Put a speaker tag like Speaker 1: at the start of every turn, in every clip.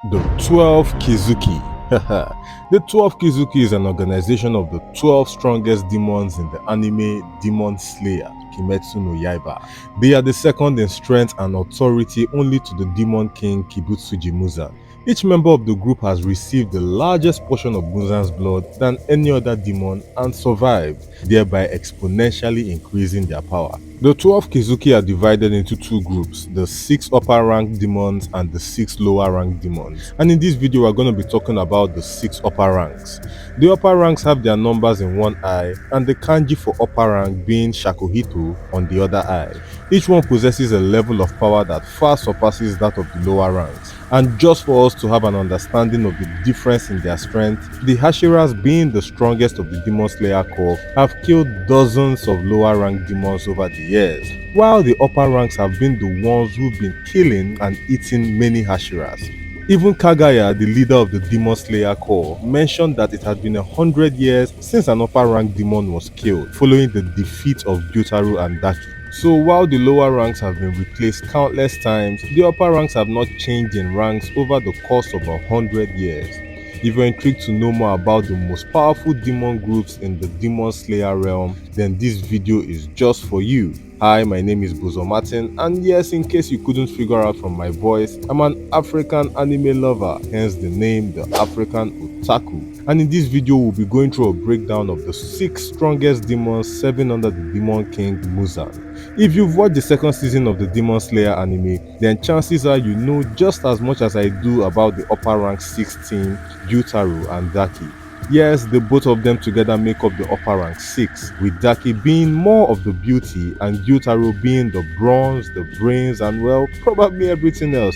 Speaker 1: The 12 Kizuki. The 12 Kizuki is an organization of the 12 strongest demons in the anime Demon Slayer, Kimetsu no Yaiba. They are the second in strength and authority only to the Demon King Kibutsuji Muzan. Each member of the group has received the largest portion of Muzan's blood than any other demon and survived, thereby exponentially increasing their power. The 12 Kizuki are divided into two groups, the 6 upper rank demons and the 6 lower rank demons. And in this video, we're going to be talking about the 6 upper ranks. The upper ranks have their numbers in one eye, and the kanji for upper rank being Shakuhito on the other eye. Each one possesses a level of power that far surpasses that of the lower ranks. And just for us to have an understanding of the difference in their strength, the Hashiras, being the strongest of the Demon Slayer Corps, have killed dozens of lower rank demons over the years, while the upper ranks have been the ones who've been killing and eating many Hashiras. Even Kagaya, the leader of the Demon Slayer Corps, mentioned that it had been 100 years since an upper rank demon was killed, following the defeat of Gyutaro and Daki. So while the lower ranks have been replaced countless times, the upper ranks have not changed in ranks over the course of 100 years. If you're intrigued to know more about the most powerful demon groups in the Demon Slayer realm, then this video is just for you. Hi, my name is Bozo Martin, and yes, in case you couldn't figure out from my voice, I'm an African anime lover, hence the name The African Otaku. And in this video, we'll be going through a breakdown of the 6 strongest demons serving under the Demon King Muzan. If you've watched the second season of the Demon Slayer anime, then chances are you know just as much as I do about the upper rank 16, Gyutaro and Daki. Yes, the both of them together make up the upper rank 6, with Daki being more of the beauty and Gyutaro being the bronze, the brains, and well, probably everything else.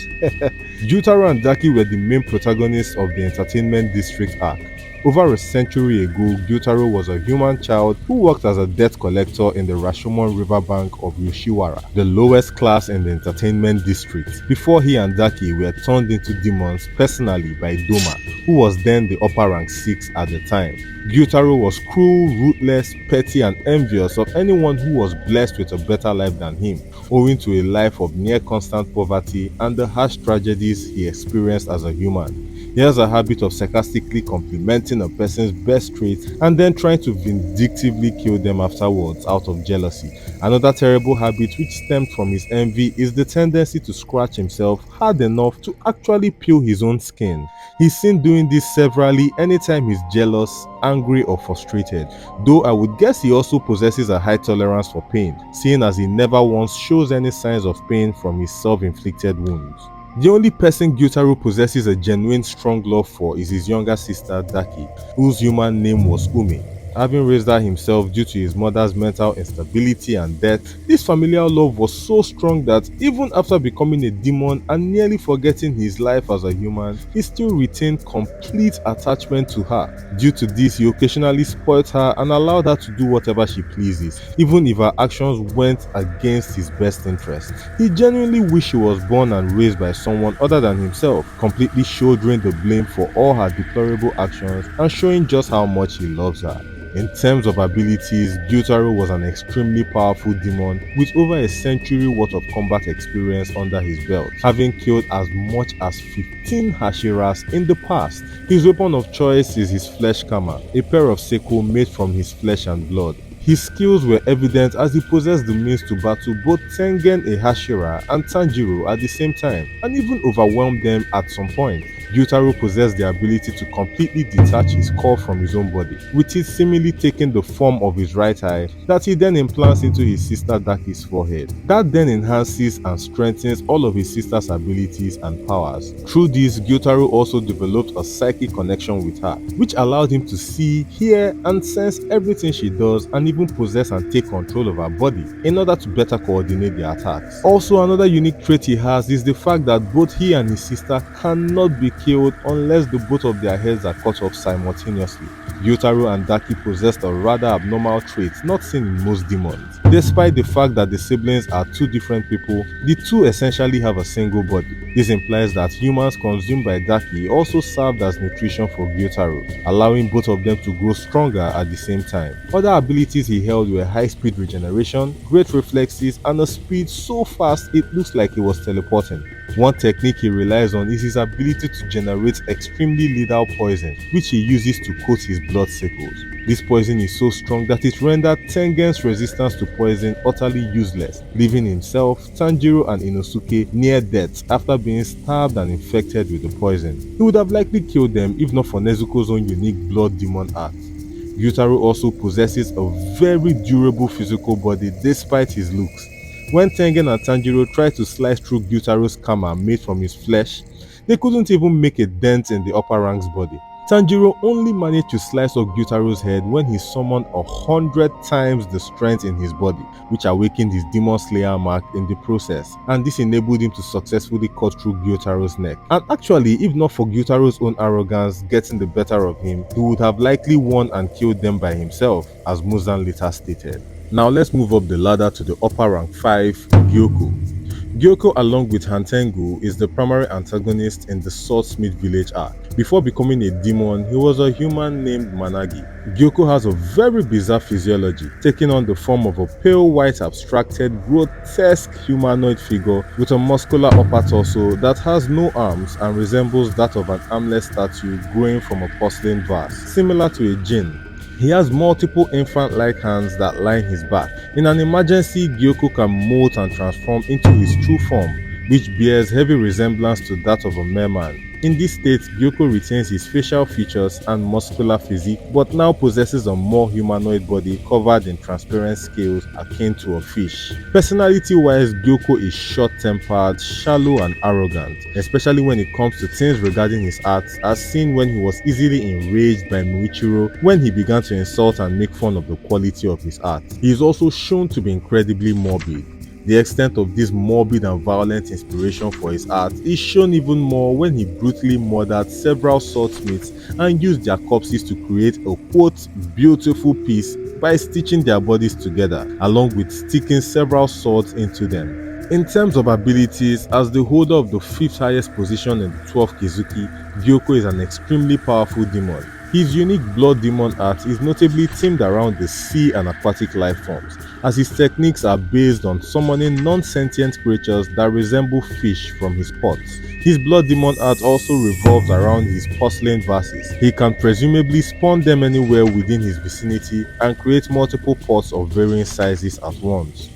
Speaker 1: Gyutaro and Daki were the main protagonists of the Entertainment District arc. Over a century ago, Gyutaro was a human child who worked as a debt collector in the Rashomon riverbank of Yoshiwara, the lowest class in the Entertainment District, before he and Daki were turned into demons personally by Doma, who was then the upper rank 6 at the time. Gyutaro was cruel, ruthless, petty, and envious of anyone who was blessed with a better life than him, owing to a life of near constant poverty and the harsh tragedies he experienced as a human. He has a habit of sarcastically complimenting a person's best traits and then trying to vindictively kill them afterwards out of jealousy. Another terrible habit which stemmed from his envy is the tendency to scratch himself hard enough to actually peel his own skin. He's seen doing this severally anytime he's jealous, angry, or frustrated, though I would guess he also possesses a high tolerance for pain, seeing as he never once shows any signs of pain from his self-inflicted wounds. The only person Gyutaro possesses a genuine strong love for is his younger sister Daki, whose human name was Ume. Having raised her himself due to his mother's mental instability and death, this familial love was so strong that even after becoming a demon and nearly forgetting his life as a human, he still retained complete attachment to her. Due to this, he occasionally spoiled her and allowed her to do whatever she pleases, even if her actions went against his best interest. He genuinely wished she was born and raised by someone other than himself, completely shouldering the blame for all her deplorable actions and showing just how much he loves her. In terms of abilities, Gyutaro was an extremely powerful demon with over a century worth of combat experience under his belt, having killed as much as 15 Hashiras in the past. His weapon of choice is his flesh kama, a pair of seko made from his flesh and blood. His skills were evident as he possessed the means to battle both Tengen a Hashira and Tanjiro at the same time, and even overwhelm them at some point. Gyutaro possessed the ability to completely detach his core from his own body, with it seemingly taking the form of his right eye that he then implants into his sister Daki's forehead. That then enhances and strengthens all of his sister's abilities and powers. Through this, Gyutaro also developed a psychic connection with her, which allowed him to see, hear, and sense everything she does and even possess and take control of her body in order to better coordinate their attacks. Also, another unique trait he has is the fact that both he and his sister cannot be killed unless the both of their heads are cut off simultaneously. Gyutaro and Daki possessed a rather abnormal trait not seen in most demons. Despite the fact that the siblings are two different people, the two essentially have a single body. This implies that humans consumed by Daki also served as nutrition for Gyotaro, allowing both of them to grow stronger at the same time. Other abilities he held were high-speed regeneration, great reflexes, and a speed so fast it looks like he was teleporting. One technique he relies on is his ability to generate extremely lethal poison, which he uses to coat his blood sickles. This poison is so strong that it rendered Tengen's resistance to poison utterly useless, leaving himself, Tanjiro, and Inosuke near death after being stabbed and infected with the poison. He would have likely killed them if not for Nezuko's own unique blood demon art. Gyutaro also possesses a very durable physical body despite his looks. When Tengen and Tanjiro tried to slice through Gyutaro's kama made from his flesh, they couldn't even make a dent in the upper rank's body. Tanjiro only managed to slice off Gyutaro's head when he summoned 100 times the strength in his body, which awakened his Demon Slayer mark in the process, and this enabled him to successfully cut through Gyutaro's neck. And actually, if not for Gyutaro's own arrogance getting the better of him, he would have likely won and killed them by himself, as Muzan later stated. Now let's move up the ladder to the upper rank 5, Gyoko. Gyoko, along with Hantengu, is the primary antagonist in the Swordsmith Village arc. Before becoming a demon, he was a human named Managi. Gyoko has a very bizarre physiology, taking on the form of a pale white abstracted, grotesque humanoid figure with a muscular upper torso that has no arms and resembles that of an armless statue growing from a porcelain vase, similar to a djinn. He has multiple infant-like hands that line his back. In an emergency, Gyoko can molt and transform into his true form, which bears heavy resemblance to that of a merman. In this state, Gyoko retains his facial features and muscular physique, but now possesses a more humanoid body covered in transparent scales akin to a fish. Personality-wise, Gyoko is short-tempered, shallow, and arrogant, especially when it comes to things regarding his art, as seen when he was easily enraged by Muichiro when he began to insult and make fun of the quality of his art. He is also shown to be incredibly morbid. The extent of this morbid and violent inspiration for his art is shown even more when he brutally murdered several swordsmiths and used their corpses to create a quote beautiful piece by stitching their bodies together, along with sticking several swords into them. In terms of abilities, as the holder of the 5th highest position in the 12th Kizuki, Gyoko is an extremely powerful demon. His unique blood demon art is notably themed around the sea and aquatic life forms, as his techniques are based on summoning non-sentient creatures that resemble fish from his pots. His blood demon art also revolves around his porcelain vases. He can presumably spawn them anywhere within his vicinity and create multiple pots of varying sizes at once.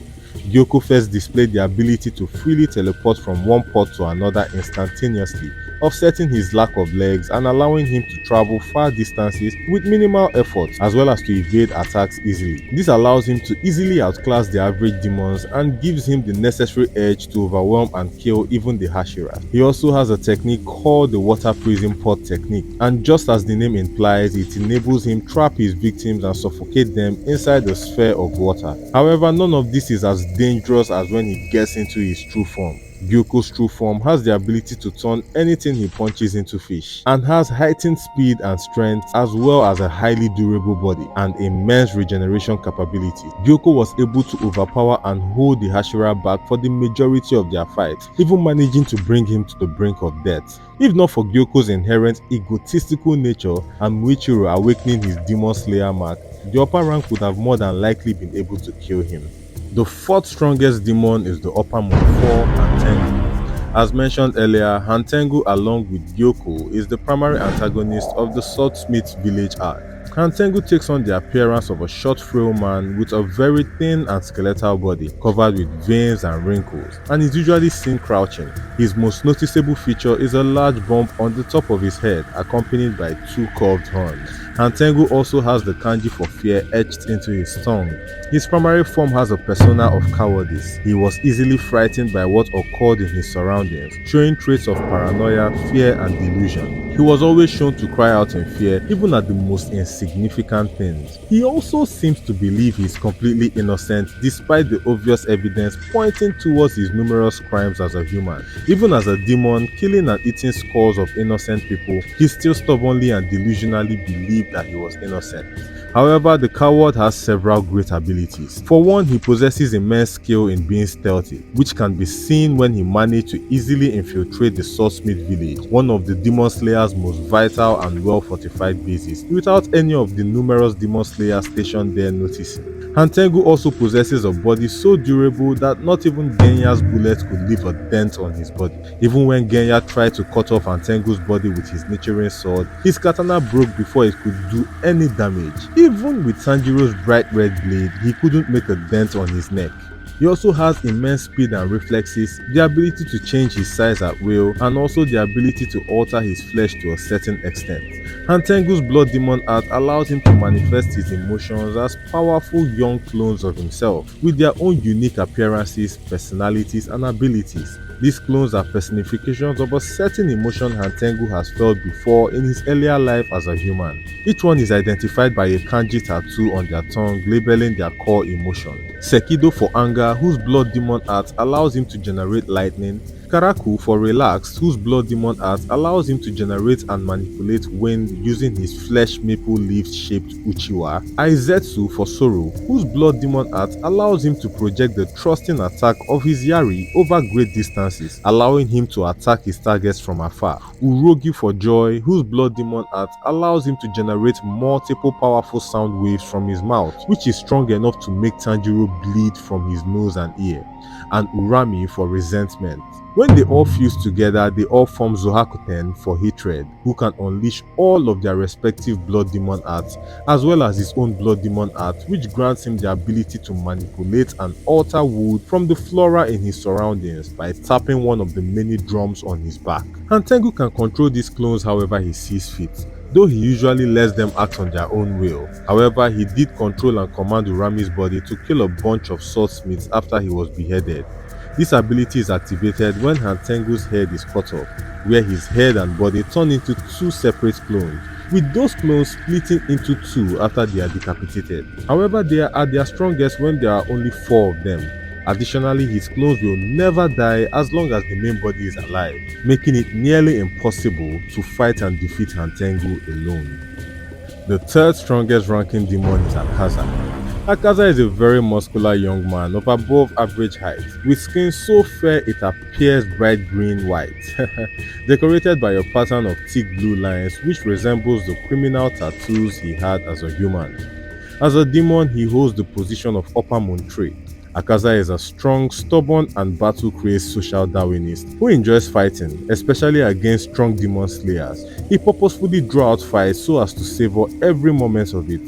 Speaker 1: Gyoko first displayed the ability to freely teleport from one pot to another instantaneously, offsetting his lack of legs and allowing him to travel far distances with minimal effort, as well as to evade attacks easily. This allows him to easily outclass the average demons and gives him the necessary edge to overwhelm and kill even the Hashira. He also has a technique called the water prison pot technique, and just as the name implies, it enables him trap his victims and suffocate them inside a sphere of water. However, none of this is as dangerous as when he gets into his true form. Gyoko's true form has the ability to turn anything he punches into fish, and has heightened speed and strength, as well as a highly durable body and immense regeneration capability. Gyoko was able to overpower and hold the Hashira back for the majority of their fights, even managing to bring him to the brink of death. If not for Gyoko's inherent egotistical nature and Muichiro awakening his Demon Slayer mark, the upper rank would have more than likely been able to kill him. The 4th strongest demon is the uppermost 4, Hantengu. As mentioned earlier, Hantengu along with Gyoko is the primary antagonist of the Swordsmith Village arc. Hantengu takes on the appearance of a short frail man with a very thin and skeletal body covered with veins and wrinkles, and is usually seen crouching. His most noticeable feature is a large bump on the top of his head accompanied by 2 curved horns. Hantengu also has the kanji for fear etched into his tongue. His primary form has a persona of cowardice. He was easily frightened by what occurred in his surroundings, showing traits of paranoia, fear, and delusion. He was always shown to cry out in fear, even at the most insignificant things. He also seems to believe he is completely innocent, despite the obvious evidence pointing towards his numerous crimes as a human. Even as a demon, killing and eating scores of innocent people, he still stubbornly and delusionally believes believed that he was innocent. However, the coward has several great abilities. For one, he possesses immense skill in being stealthy, which can be seen when he managed to easily infiltrate the Swordsmith village, one of the Demon Slayer's most vital and well-fortified bases, without any of the numerous Demon Slayers stationed there noticing. Hantengu also possesses a body so durable that not even Genya's bullets could leave a dent on his body. Even when Genya tried to cut off Hantengu's body with his Nichiren sword, his katana broke before it could do any damage. Even with Sanjiro's bright red blade, he couldn't make a dent on his neck. He also has immense speed and reflexes, the ability to change his size at will, and also the ability to alter his flesh to a certain extent. Hantengu's Blood Demon art allows him to manifest his emotions as powerful young clones of himself, with their own unique appearances, personalities, and abilities. These clones are personifications of a certain emotion Hantengu has felt before in his earlier life as a human. Each one is identified by a kanji tattoo on their tongue labeling their core emotion. Sekido for anger, whose Blood Demon art allows him to generate lightning. Karaku for relaxed, whose Blood Demon art allows him to generate and manipulate wind using his flesh maple leaf shaped Uchiwa. Aizetsu for sorrow, whose Blood Demon art allows him to project the thrusting attack of his Yari over great distances, allowing him to attack his targets from afar. Urogi for joy, whose Blood Demon art allows him to generate multiple powerful sound waves from his mouth, which is strong enough to make Tanjiro bleed from his nose and ear. And Urami for resentment. When they all fuse together, they all form Zohakuten for hatred, who can unleash all of their respective Blood Demon arts, as well as his own Blood Demon art, which grants him the ability to manipulate and alter wood from the flora in his surroundings by tapping one of the many drums on his back. Hantengu can control these clones however he sees fit, though he usually lets them act on their own will. However, he did control and command Urami's body to kill a bunch of swordsmiths after he was beheaded. This ability is activated when Hantengu's head is cut off, where his head and body turn into two separate clones, with those clones splitting into two after they are decapitated. However, they are at their strongest when there are only 4 of them. Additionally, his clones will never die as long as the main body is alive, making it nearly impossible to fight and defeat Hantengu alone. The third strongest ranking demon is Akaza. Akaza is a very muscular young man of above average height, with skin so fair it appears bright green-white, decorated by a pattern of thick blue lines which resembles the criminal tattoos he had as a human. As a demon, he holds the position of upper Montre. Akaza is a strong, stubborn, and battle-crazed social Darwinist who enjoys fighting, especially against strong demon slayers. He purposefully draws out fights so as to savor every moment of it.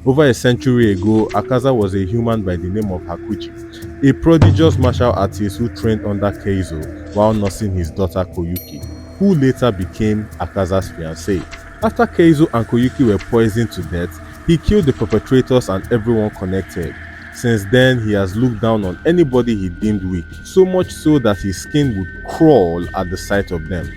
Speaker 1: Over a century ago, Akaza was a human by the name of Hakuchi, a prodigious martial artist who trained under Keizo while nursing his daughter Koyuki, who later became Akaza's fiancée. After Keizo and Koyuki were poisoned to death, he killed the perpetrators and everyone connected. Since then, he has looked down on anybody he deemed weak, so much so that his skin would crawl at the sight of them.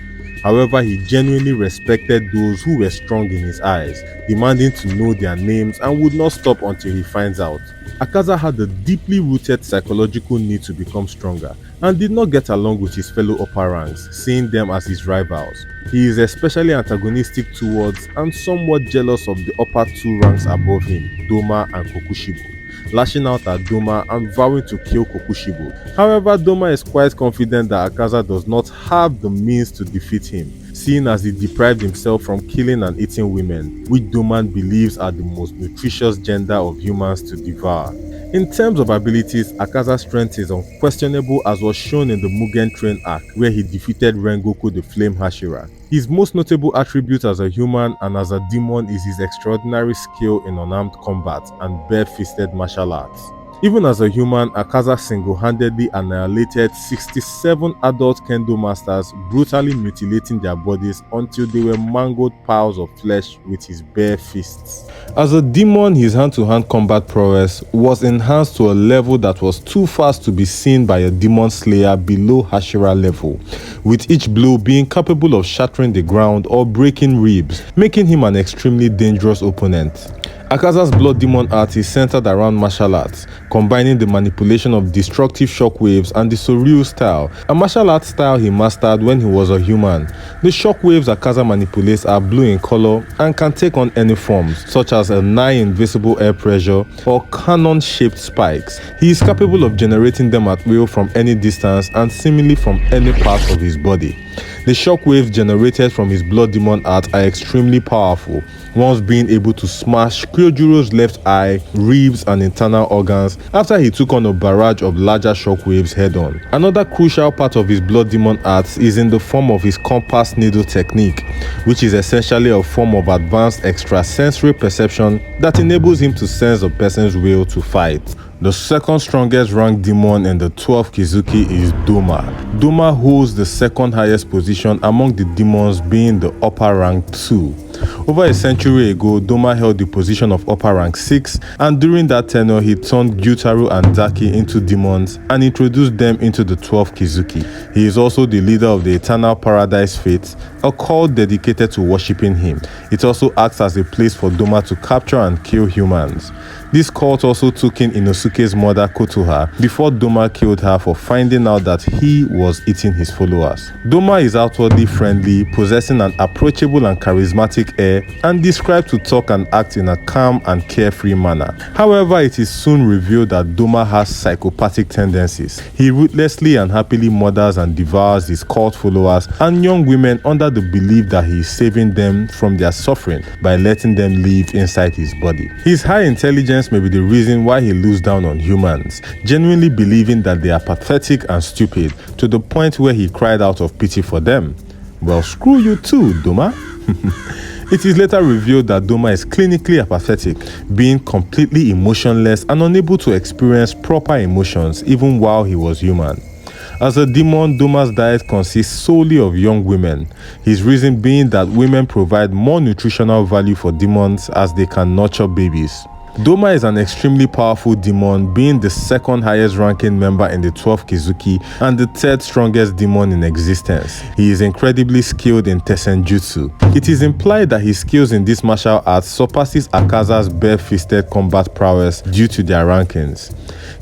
Speaker 1: However, he genuinely respected those who were strong in his eyes, demanding to know their names and would not stop until he finds out. Akaza had a deeply rooted psychological need to become stronger and did not get along with his fellow upper ranks, seeing them as his rivals. He is especially antagonistic towards and somewhat jealous of the upper 2 ranks above him, Doma and Kokushibo, lashing out at Doma and vowing to kill Kokushibo. However, Doma is quite confident that Akaza does not have the means to defeat him, seeing as he deprived himself from killing and eating women, which Doma believes are the most nutritious gender of humans to devour. In terms of abilities, Akaza's strength is unquestionable as was shown in the Mugen Train arc where he defeated Rengoku the Flame Hashira. His most notable attribute as a human and as a demon is his extraordinary skill in unarmed combat and bare-fisted martial arts. Even as a human, Akaza single-handedly annihilated 67 adult kendo masters, brutally mutilating their bodies until they were mangled piles of flesh with his bare fists. As a demon, his hand-to-hand combat prowess was enhanced to a level that was too fast to be seen by a demon slayer below Hashira level, with each blow being capable of shattering the ground or breaking ribs, making him an extremely dangerous opponent. Akaza's blood demon art is centered around martial arts, combining the manipulation of destructive shockwaves and the surreal style, a martial arts style he mastered when he was a human. The shockwaves Akaza manipulates are blue in color and can take on any forms, such as a nigh-invisible air pressure or cannon-shaped spikes. He is capable of generating them at will from any distance and seemingly from any part of his body. The shockwaves generated from his blood demon art are extremely powerful, once being able to smash Kyojuro's left eye, ribs and internal organs after he took on a barrage of larger shockwaves head-on. Another crucial part of his blood demon art is in the form of his compass needle technique, which is essentially a form of advanced extrasensory perception that enables him to sense a person's will to fight. The second strongest ranked demon in the 12th Kizuki is Doma. Doma holds the second highest position among the demons, being the upper rank 2. Over a century ago, Doma held the position of upper rank 6, and during that tenure he turned Gyutaro and Daki into demons and introduced them into the 12th Kizuki. He is also the leader of the Eternal Paradise Faith, a cult dedicated to worshipping him. It also acts as a place for Doma to capture and kill humans. This cult also took in Inosuke's mother Kotoha before Doma killed her for finding out that he was eating his followers. Doma is outwardly friendly, possessing an approachable and charismatic air, and described to talk and act in a calm and carefree manner. However, it is soon revealed that Doma has psychopathic tendencies. He ruthlessly and happily murders and devours his cult followers and young women under the belief that he is saving them from their suffering by letting them live inside his body. His high intelligence may be the reason why he looks down on humans, genuinely believing that they are pathetic and stupid, to the point where he cried out of pity for them. Well, screw you too, Doma. It is later revealed that Doma is clinically apathetic, being completely emotionless and unable to experience proper emotions even while he was human. As a demon, Doma's diet consists solely of young women, his reason being that women provide more nutritional value for demons as they can nurture babies. Doma is an extremely powerful demon, being the second highest ranking member in the 12th Kizuki and the third strongest demon in existence. He is incredibly skilled in Tessenjutsu. It is implied that his skills in this martial art surpasses Akaza's bare-fisted combat prowess due to their rankings.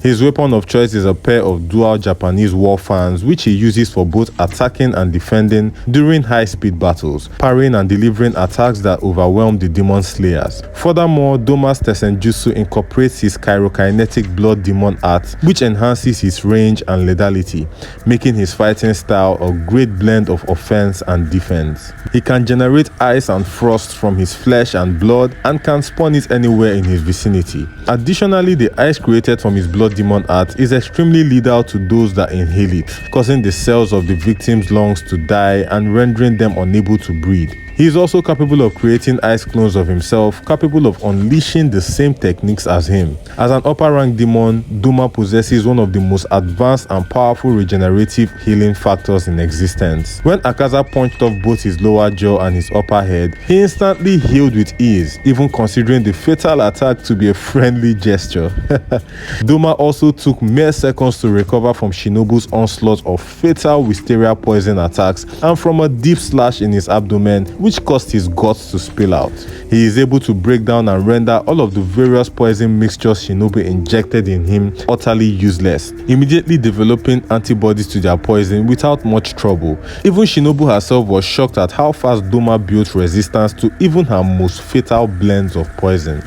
Speaker 1: His weapon of choice is a pair of dual Japanese war fans, which he uses for both attacking and defending during high-speed battles, parrying and delivering attacks that overwhelm the demon slayers. Furthermore, Doma's Tessenjutsu incorporates his chirokinetic blood demon art, which enhances his range and lethality, making his fighting style a great blend of offense and defense. He can generate ice and frost from his flesh and blood and can spawn it anywhere in his vicinity. Additionally, the ice created from his blood demon art is extremely lethal to those that inhale it, causing the cells of the victim's lungs to die and rendering them unable to breathe. He is also capable of creating ice clones of himself, capable of unleashing the same techniques as him. As an upper rank demon, Doma possesses one of the most advanced and powerful regenerative healing factors in existence. When Akaza punched off both his lower jaw and his upper head, he instantly healed with ease, even considering the fatal attack to be a friendly gesture. Doma also took mere seconds to recover from Shinobu's onslaught of fatal wisteria poison attacks and from a deep slash in his abdomen, which caused his guts to spill out. He is able to break down and render all of the various poison mixtures Shinobu injected in him utterly useless, immediately developing antibodies to their poison without much trouble. Even Shinobu herself was shocked at how fast Doma built resistance to even her most fatal blends of poison.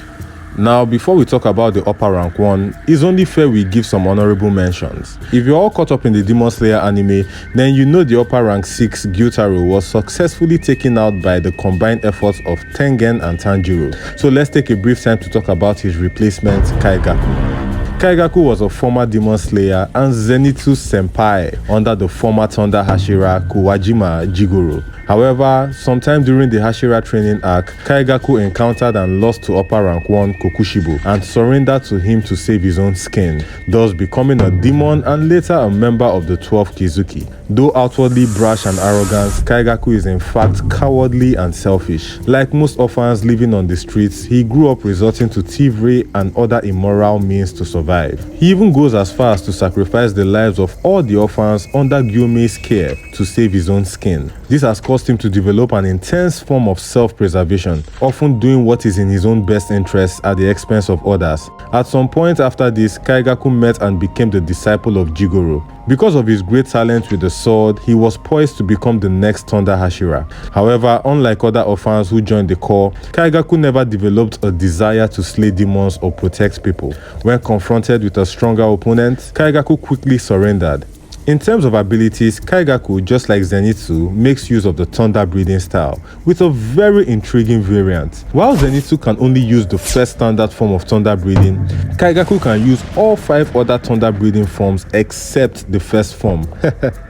Speaker 1: Now, before we talk about the upper rank one, it's only fair we give some honorable mentions. If you're all caught up in the Demon Slayer anime, then you know the upper rank 6 Gyutaro was successfully taken out by the combined efforts of Tengen and Tanjiro. So let's take a brief time to talk about his replacement, Kaigaku. Kaigaku was a former Demon Slayer and Zenitsu Senpai under the former Thunder Hashira Kuwajima Jigoro. However, sometime during the Hashira training arc, Kaigaku encountered and lost to upper rank 1 Kokushibo and surrendered to him to save his own skin, thus becoming a demon and later a member of the 12th Kizuki. Though outwardly brash and arrogant, Kaigaku is in fact cowardly and selfish. Like most orphans living on the streets, he grew up resorting to thievery and other immoral means to survive. He even goes as far as to sacrifice the lives of all the orphans under Gyomei's care to save his own skin. This has caused forced him to develop an intense form of self-preservation, often doing what is in his own best interest at the expense of others. At some point after this, Kaigaku met and became the disciple of Jigoro. Because of his great talent with the sword, he was poised to become the next Thunder Hashira. However, unlike other orphans who joined the corps, Kaigaku never developed a desire to slay demons or protect people. When confronted with a stronger opponent, Kaigaku quickly surrendered. In terms of abilities, Kaigaku, just like Zenitsu, makes use of the Thunder Breathing style, with a very intriguing variant. While Zenitsu can only use the first standard form of Thunder Breathing, Kaigaku can use all 5 other Thunder Breathing forms except the first form.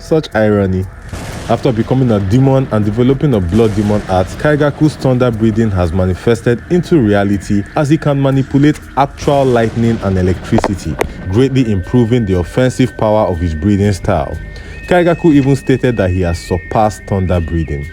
Speaker 1: Such irony. After becoming a demon and developing a blood demon art, Kaigaku's thunder breathing has manifested into reality as he can manipulate actual lightning and electricity, greatly improving the offensive power of his breathing style. Kaigaku even stated that he has surpassed thunder breathing.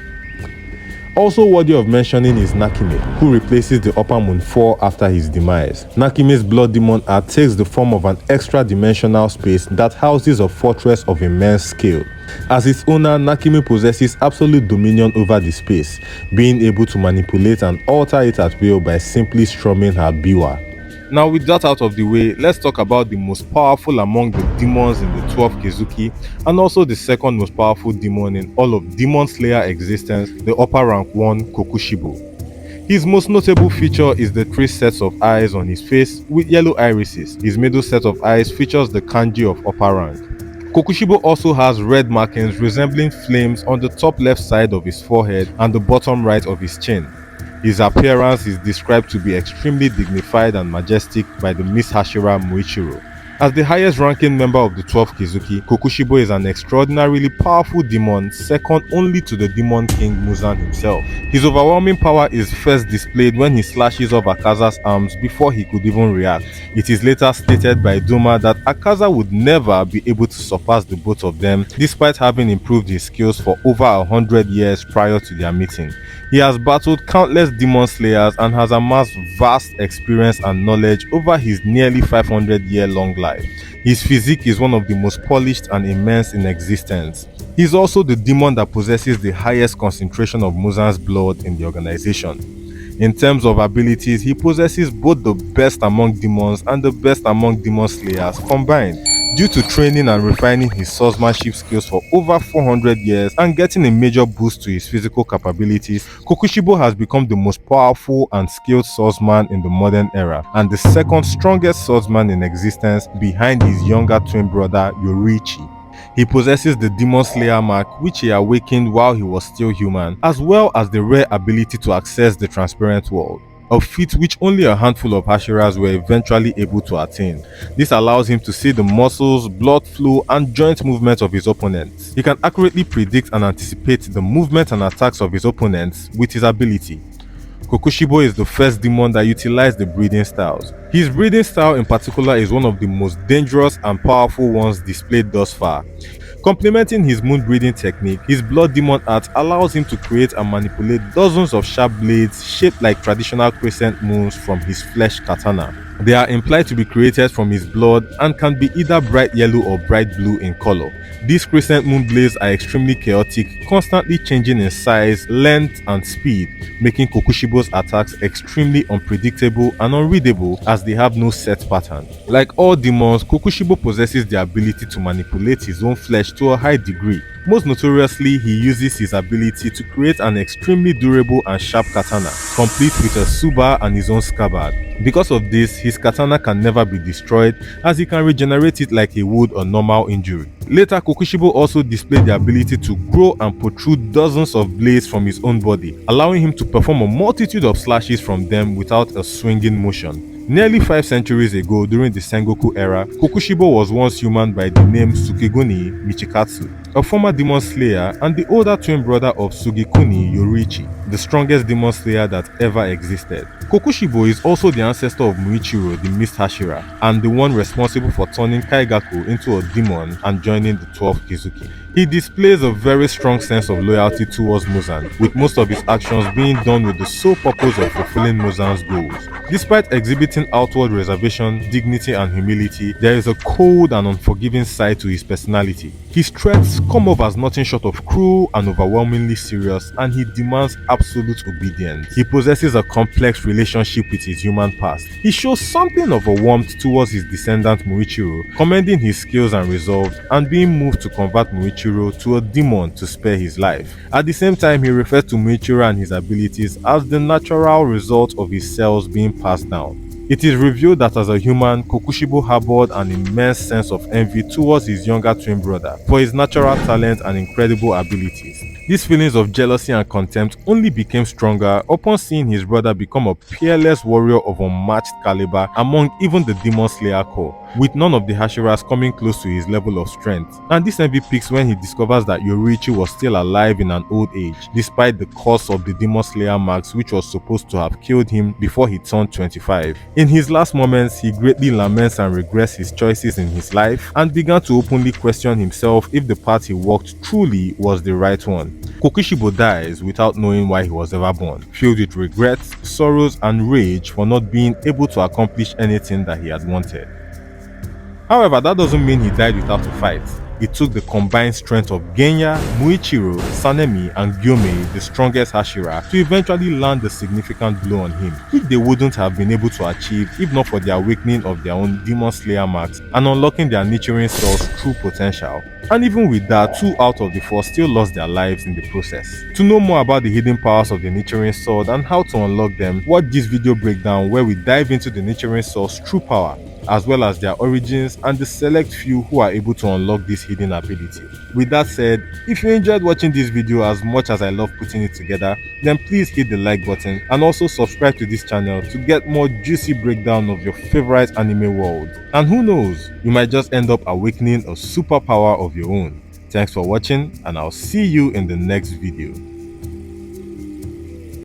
Speaker 1: Also worthy of mentioning is Nakime, who replaces the Upper Moon 4 after his demise. Nakime's blood demon art takes the form of an extra-dimensional space that houses a fortress of immense scale. As its owner, Nakime possesses absolute dominion over the space, being able to manipulate and alter it at will by simply strumming her biwa. Now with that out of the way, let's talk about the most powerful among the demons in the 12 Kizuki, and also the second most powerful demon in all of Demon Slayer existence, the upper rank one, Kokushibo. His most notable feature is the 3 sets of eyes on his face with yellow irises. His middle set of eyes features the kanji of upper rank. Kokushibo also has red markings resembling flames on the top left side of his forehead and the bottom right of his chin. His appearance is described to be extremely dignified and majestic by the Miss Hashira Muichiro. As the highest ranking member of the 12 Kizuki, Kokushibo is an extraordinarily powerful demon, second only to the Demon King Muzan himself. His overwhelming power is first displayed when he slashes off Akaza's arms before he could even react. It is later stated by Doma that Akaza would never be able to surpass the both of them, despite having improved his skills for over 100 years prior to their meeting. He has battled countless demon slayers and has amassed vast experience and knowledge over his nearly 500-year-long life. His physique is one of the most polished and immense in existence. He is also the demon that possesses the highest concentration of Muzan's blood in the organization. In terms of abilities, he possesses both the best among demons and the best among demon slayers combined. Due to training and refining his swordsmanship skills for over 400 years and getting a major boost to his physical capabilities, Kokushibo has become the most powerful and skilled swordsman in the modern era, and the second strongest swordsman in existence behind his younger twin brother Yoruichi. He possesses the Demon Slayer mark, which he awakened while he was still human, as well as the rare ability to access the transparent world, a feat which only a handful of Hashiras were eventually able to attain. This allows him to see the muscles, blood flow, and joint movement of his opponents. He can accurately predict and anticipate the movement and attacks of his opponents with his ability. Kokushibo is the first demon that utilized the breathing styles. His breathing style in particular is one of the most dangerous and powerful ones displayed thus far. Complementing his moon breathing technique, his blood demon art allows him to create and manipulate dozens of sharp blades shaped like traditional crescent moons from his flesh katana. They are implied to be created from his blood and can be either bright yellow or bright blue in color. These crescent moon blades are extremely chaotic, constantly changing in size, length, and speed, making Kokushibo's attacks extremely unpredictable and unreadable as they have no set pattern. Like all demons, Kokushibo possesses the ability to manipulate his own flesh to a high degree. Most notoriously, he uses his ability to create an extremely durable and sharp katana, complete with a tsuba and his own scabbard. Because of this, his katana can never be destroyed, as he can regenerate it like he would a normal injury. Later, Kokushibo also displayed the ability to grow and protrude dozens of blades from his own body, allowing him to perform a multitude of slashes from them without a swinging motion. Nearly 5 centuries ago, during the Sengoku era, Kokushibo was once human by the name Sukiguni Michikatsu, a former demon slayer and the older twin brother of Sugikuni Yoruichi, the strongest demon slayer that ever existed. Kokushibo is also the ancestor of Muichiro, the Mist Hashira, and the one responsible for turning Kaigaku into a demon and joining the 12 Kizuki. He displays a very strong sense of loyalty towards Muzan, with most of his actions being done with the sole purpose of fulfilling Muzan's goals. Despite exhibiting outward reservation, dignity and humility, there is a cold and unforgiving side to his personality. His threats come off as nothing short of cruel and overwhelmingly serious, and he demands absolute obedience. He possesses a complex relationship with his human past. He shows something of a warmth towards his descendant Muichiro, commending his skills and resolve, and being moved to convert Muichiro to a demon to spare his life. At the same time, he refers to Muichiro and his abilities as the natural result of his cells being passed down. It is revealed that as a human, Kokushibo harbored an immense sense of envy towards his younger twin brother for his natural talent and incredible abilities. These feelings of jealousy and contempt only became stronger upon seeing his brother become a peerless warrior of unmatched caliber among even the Demon Slayer Corps, with none of the Hashiras coming close to his level of strength. And this envy peaks when he discovers that Yoruichi was still alive in an old age, despite the curse of the Demon Slayer Max, which was supposed to have killed him before he turned 25. In his last moments, he greatly laments and regrets his choices in his life, and began to openly question himself if the path he walked truly was the right one. Kokushibo dies without knowing why he was ever born, filled with regrets, sorrows, and rage for not being able to accomplish anything that he had wanted. However, that doesn't mean he died without a fight. It took the combined strength of Genya, Muichiro, Sanemi, and Gyomei, the strongest Hashira, to eventually land a significant blow on him, which they wouldn't have been able to achieve if not for the awakening of their own Demon Slayer Max and unlocking their Nichiren Soul's true potential. And even with that, 2 out of the 4 still lost their lives in the process. To know more about the hidden powers of the Nichiren Sword and how to unlock them, watch this video breakdown where we dive into the Nichiren Sword's true power, as well as their origins and the select few who are able to unlock this hidden ability. With that said, if you enjoyed watching this video as much as I love putting it together, then please hit the like button and also subscribe to this channel to get more juicy breakdown of your favorite anime world. And who knows, you might just end up awakening a superpower of your own. Thanks for watching, and I'll see you in the next video.